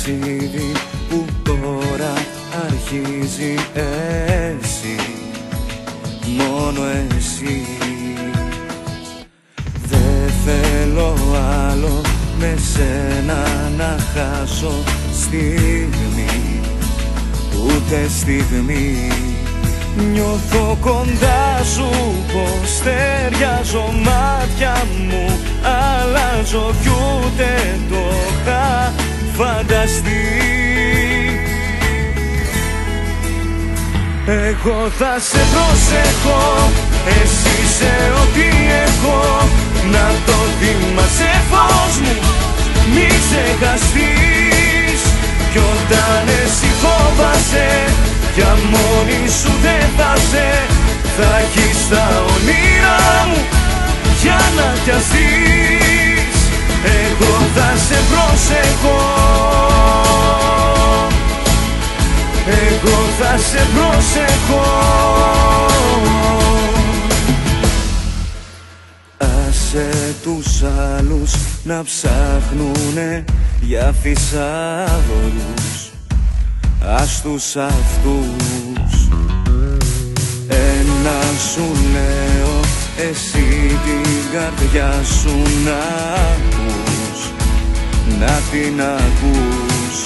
ταξίδι που τώρα αρχίζει, εσύ, μόνο εσύ. Δεν θέλω άλλο με σένα να χάσω στιγμή, ούτε στιγμή. Νιώθω κοντά σου πως ταιριάζω, μάτια μου αλλάζω κι ούτε το είχα φανταστεί. Εγώ θα σε προσέχω, εσύ σε ό,τι έχω, να το θυμάσαι φως μου, μη ξεχαστείς. Κι όταν εσύ φόβασαι, για μόνη σου δεν θα σε, θα έχεις τα όνειρά μου για να πιαστείς. Εγώ θα σε προσέχω, εγώ θα σε προσέχω. Άσε τους άλλους να ψάχνουνε για θησαυρούς, ας τους αυτούς. Ένα σου λέω, εσύ την καρδιά σου να ακούς, να την ακούς.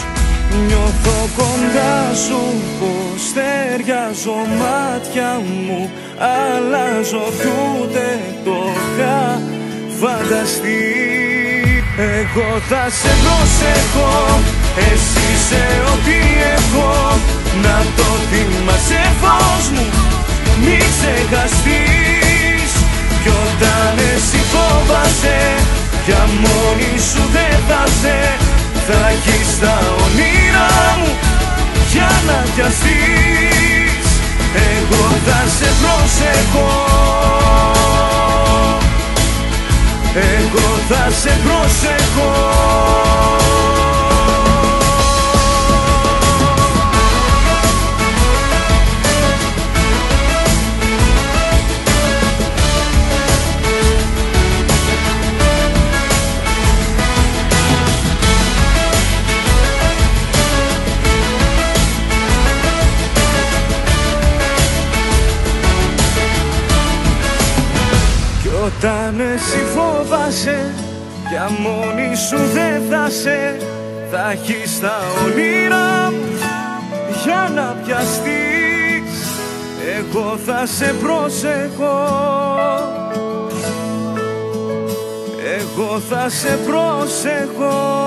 Νιώθω κοντά σου πως ταιριάζω, μάτια μου αλλάζω κι ούτε το είχα φανταστεί. Εγώ θα σε προσέχω, εσύ σε ό,τι έχω, να το θυμάσαι φως μου, μη ξεχαστείς. Κι όταν εσύ φόβασαι, για μόνη σου δεν θα σε, θα έχεις τα όνειρά μου για να πιαστείς. Εγώ θα σε προσέχω, εγώ θα σε προσέχω. Όταν εσύ φόβασαι, για μόνη σου δεν θα σε, θα έχεις τα όνειρά μου για να πιαστείς. Εγώ θα σε προσέχω, εγώ θα σε προσέχω.